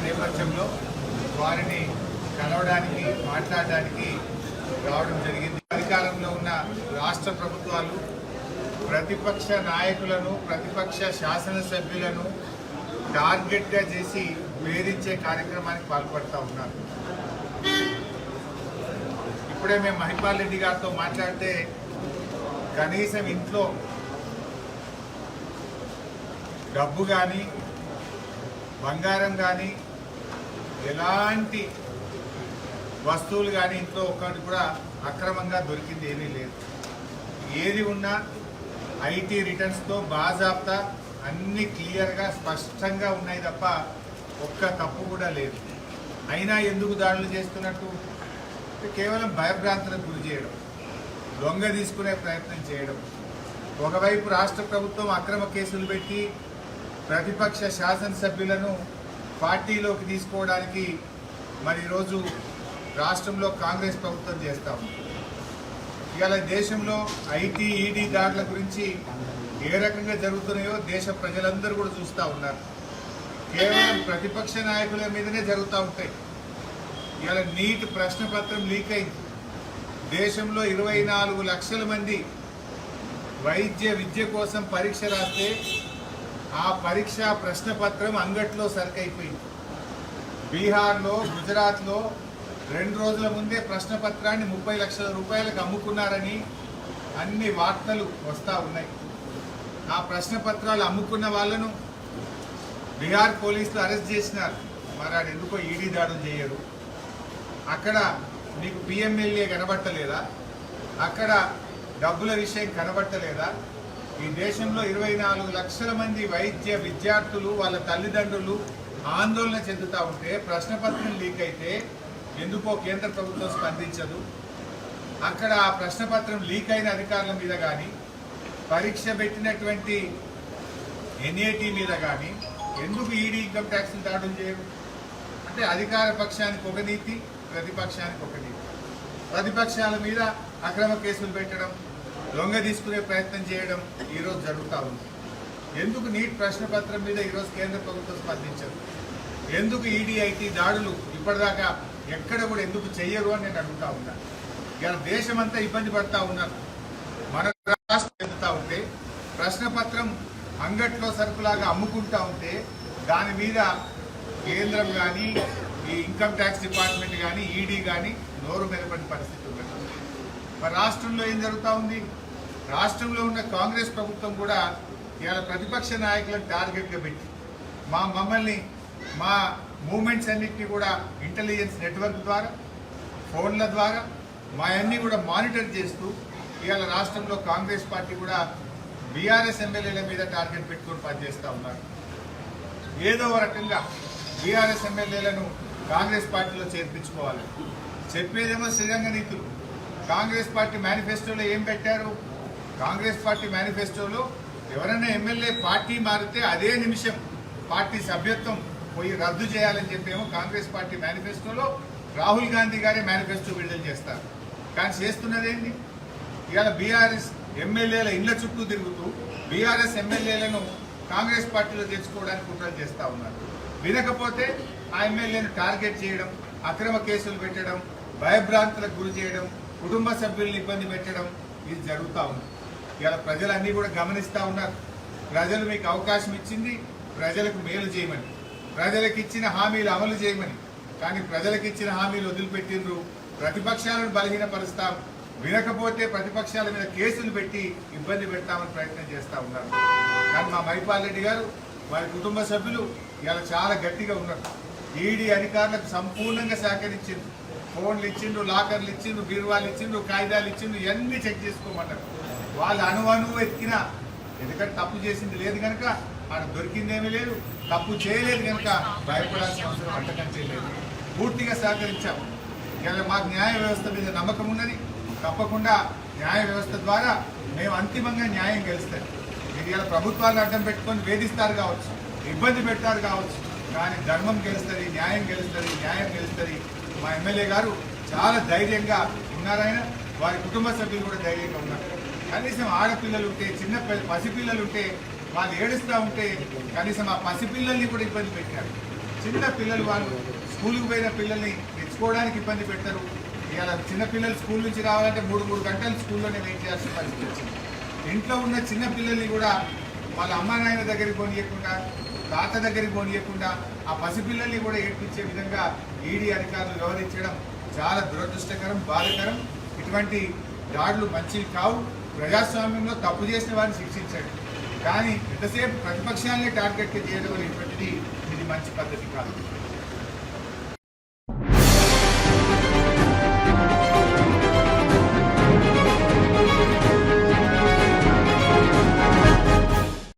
నేపథ్యంలో వారిని కలవడానికి మాట్లాడడానికి రావడం జరిగింది. అధికారంలో ఉన్న రాష్ట్ర ప్రభుత్వాలు ప్రతిపక్ష నాయకులను ప్రతిపక్ష శాసనసభ్యులను టార్గెట్గా చేసి వేధించే కార్యక్రమానికి పాల్పడుతూ ఉన్నారు. ఇప్పుడే మేము మహిపాల్ రెడ్డి గారితో మాట్లాడితే కనీసం ఇంట్లో డబ్బు కానీ బంగారం కానీ ఎలాంటి వస్తువులు కానీ ఇంట్లో ఒక్కటి కూడా అక్రమంగా దొరికింది ఏమీ లేదు. ఏది ఉన్నా ఐటీ రిటర్న్స్తో బాజాబ్తా అన్ని క్లియర్గా స్పష్టంగా ఉన్నాయి తప్ప ఒక్క తప్పు కూడా లేదు. అయినా ఎందుకు దాడులు చేస్తున్నట్టు? కేవలం భయభ్రాంతులకు గురి చేయడం, దొంగ తీసుకునే ప్రయత్నం చేయడం. ఒకవైపు రాష్ట్ర ప్రభుత్వం అక్రమ కేసులు పెట్టి ప్రతిపక్ష శాసనసభ్యులను పార్టీలోకి తీసుకోవడానికి మరి ఈరోజు రాష్ట్రంలో కాంగ్రెస్ ప్రభుత్వం చేస్తా ఉంది. ఇవాళ దేశంలో ఐటీ ఈడీ దాడుల గురించి ఏ రకంగా జరుగుతున్నాయో దేశ ప్రజలందరూ కూడా చూస్తూ ఉన్నారు. కేవలం ప్రతిపక్ష నాయకుల మీదనే జరుగుతూ ఉంటాయి. ఇవాళ నీట్ ప్రశ్నపత్రం లీక్ అయింది. దేశంలో 24 లక్షల మంది విద్య కోసం పరీక్ష రాస్తే ఆ పరీక్ష ప్రశ్నపత్రం అంగట్లో సరికైపోయింది. బీహార్లో, గుజరాత్లో 2 రోజుల ముందే ప్రశ్నపత్రాన్ని 30 లక్షల రూపాయలకు అమ్ముకున్నారని అన్ని వార్తలు వస్తూ ఉన్నాయి. ఆ ప్రశ్నపత్రాలు అమ్ముకున్న వాళ్ళను బీహార్ పోలీసులు అరెస్ట్ చేసినారు. మరి ఆడు ఎందుకో ఈడీ దాడులు చేయరు? అక్కడ నీకు పిఎంఎల్ఏ కనబట్టలేదా? అక్కడ డబ్బుల విషయం కనబట్టలేదా? ఈ దేశంలో 24 లక్షల మంది విద్యార్థులు వాళ్ళ తల్లిదండ్రులు ఆందోళన చెందుతూ ఉంటే ప్రశ్నపత్రం లీక్ అయితే ఎందుకో కేంద్ర ప్రభుత్వం స్పందించదు. అక్కడ ఆ ప్రశ్నపత్రం లీక్ అయిన అధికారుల మీద కానీ పరీక్ష పెట్టినటువంటి ఎన్ఏటి మీద కానీ ఎందుకు ఈడీ ఇన్కమ్ ట్యాక్స్ దాడులు చేయరు? అంటే అధికార పక్షానికి ఒక నీతి, ప్రతిపక్షానికి ఒక నీతి. ప్రతిపక్షాల మీద అక్రమ కేసులు పెట్టడం, దొంగ తీసుకునే ప్రయత్నం చేయడం ఈరోజు జరుగుతూ ఉంది. ఎందుకు నీట్ ప్రశ్నపత్రం మీద ఈరోజు కేంద్ర ప్రభుత్వం స్పందించదు? ఎందుకు ఈడీ ఐటీ దాడులు ఇప్పటిదాకా ఎక్కడ కూడా ఎందుకు చెయ్యరు అని నేను అడుగుతా ఉన్నా. ఇలా దేశమంతా ఇబ్బంది పడతా ఉన్నారు. మన రాష్ట్రం చెందుతూ ఉంటే ప్రశ్నపత్రం అంగట్లో సరుకులాగా అమ్ముకుంటా ఉంటే దాని మీద కేంద్రం కానీ ఈ ఇన్కమ్ ట్యాక్స్ డిపార్ట్మెంట్ కానీ ఈడీ కానీ నోరు మెదపని పరిస్థితి ఉంది. మరి రాష్ట్రంలో ఏం జరుగుతూ ఉంది? రాష్ట్రంలో ఉన్న కాంగ్రెస్ ప్రభుత్వం కూడా ఇవాళ ప్రతిపక్ష నాయకులను టార్గెట్గా పెట్టి మమ్మల్ని మా మూమెంట్స్ అన్నింటినీ కూడా ఇంటెలిజెన్స్ నెట్వర్క్ ద్వారా, ఫోన్ల ద్వారా మా అన్నీ కూడా మానిటర్ చేస్తూ ఇవాళ రాష్ట్రంలో కాంగ్రెస్ పార్టీ కూడా బీఆర్ఎస్ ఎమ్మెల్యేల మీద టార్గెట్ పెట్టుకొని పనిచేస్తూ ఉన్నారు. ఏదో రకంగా బీఆర్ఎస్ ఎమ్మెల్యేలను కాంగ్రెస్ పార్టీలో చేర్పించుకోవాలి. చెప్పేదేమో శ్రీరంగ నీతులు. కాంగ్రెస్ పార్టీ మేనిఫెస్టోలో ఏం పెట్టారు? కాంగ్రెస్ పార్టీ మేనిఫెస్టోలో ఎవరైనా ఎమ్మెల్యే పార్టీ మారితే అదే నిమిషం పార్టీ సభ్యత్వం పోయి రద్దు చేయాలని చెప్పేమో కాంగ్రెస్ పార్టీ మేనిఫెస్టోలో రాహుల్ గాంధీ గారే మేనిఫెస్టో విడుదల చేస్తారు. కానీ చేస్తున్నదేంటి? ఇవాళ బీఆర్ఎస్ ఎమ్మెల్యేల ఇళ్ల చుట్టూ తిరుగుతూ బీఆర్ఎస్ ఎమ్మెల్యేలను కాంగ్రెస్ పార్టీలో తెచ్చుకోవడానికి కుట్రలు చేస్తూ ఉన్నారు. వినకపోతే ఆ ఎమ్మెల్యేను టార్గెట్ చేయడం, అక్రమ కేసులు పెట్టడం, భయభ్రాంతులకు గురి చేయడం, కుటుంబ సభ్యులను ఇబ్బంది పెట్టడం ఇది జరుగుతూ ఉంది. ఇవాళ ప్రజలన్నీ కూడా గమనిస్తూ ఉన్నారు. ప్రజలు మీకు అవకాశం ఇచ్చింది ప్రజలకు మేలు చేయమని, ప్రజలకు ఇచ్చిన హామీలు అమలు చేయమని. కానీ ప్రజలకు ఇచ్చిన హామీలు వదిలిపెట్టిండ్రు. ప్రతిపక్షాలను బలహీనపరుస్తాం, వినకపోతే ప్రతిపక్షాల మీద కేసులు పెట్టి ఇబ్బంది పెడతామని ప్రయత్నం చేస్తూ ఉన్నారు. కానీ మా మహిపాల్ రెడ్డి గారు వారి కుటుంబ సభ్యులు ఇలా చాలా గట్టిగా ఉన్నారు. ఈడీ అధికారులకు సంపూర్ణంగా సహకరించిండ్రు. ఫోన్లు ఇచ్చిండ్రు, లాకర్లు ఇచ్చిండ్రు, బీరువాలు ఇచ్చిండ్రు, కాగితాలు ఇచ్చిండ్రు, ఇవన్నీ చెక్ చేసుకోమన్నారు. వాళ్ళు అణువణువు ఎత్తినా, ఎందుకంటే తప్పు చేసింది లేదు కనుక ఆడ దొరికిందేమీ లేదు, తప్పు చేయలేదు కనుక భయపడాల్సిన అవసరం అంతకంటే లేదు. పూర్తిగా సహకరించాం. ఇలా మాకు న్యాయ వ్యవస్థ మీద నమ్మకం ఉన్నది. తప్పకుండా న్యాయ వ్యవస్థ ద్వారా మేము అంతిమంగా న్యాయం గెలుస్తాం. ఇది ఇలా ప్రభుత్వాన్ని అడ్డం పెట్టుకొని వేధిస్తారు కావచ్చు, ఇబ్బంది పెడతారు కావచ్చు, కానీ ధర్మం గెలుస్తుంది, న్యాయం గెలుస్తుంది, న్యాయం గెలుస్తుంది. మా ఎమ్మెల్యే గారు చాలా ధైర్యంగా ఉన్నారాయన, వారి కుటుంబ సభ్యులు కూడా ధైర్యంగా ఉన్నారు. కనీసం ఆడపిల్లలు ఉంటే, చిన్న పసిపిల్లలు ఉంటే వాళ్ళు ఏడుస్తూ ఉంటే కనీసం ఆ పసిపిల్లల్ని కూడా ఇబ్బంది పెట్టారు. చిన్న పిల్లలు వాళ్ళు స్కూల్కి పోయిన పిల్లల్ని తెచ్చుకోవడానికి ఇబ్బంది పెట్టరు. ఇవాళ చిన్న పిల్లలు స్కూల్ నుంచి రావాలంటే 3 గంటలు స్కూల్లోనే వెయిట్ చేయాల్సిన పరిస్థితి వచ్చింది. ఇంట్లో ఉన్న చిన్న పిల్లల్ని కూడా వాళ్ళ అమ్మ నాయన దగ్గరికి పోనీయకుండా, తాత దగ్గరికి పోనీయకుండా ఆ పసిపిల్లల్ని కూడా ఏడ్పించే విధంగా ఈడీ అధికారులు వ్యవహరించడం చాలా దురదృష్టకరం, బాధాకరం. ఇటువంటి దాడులు మంచివి కావు. ప్రజాస్వామ్యంలో తప్పు చేసిన వారిని శిక్షించండి, కానీ ఎంతసేపు ప్రతిపక్షాలనే టార్గెట్ చేయడం అనేటువంటిది ఇది మంచి పద్ధతి కాదు.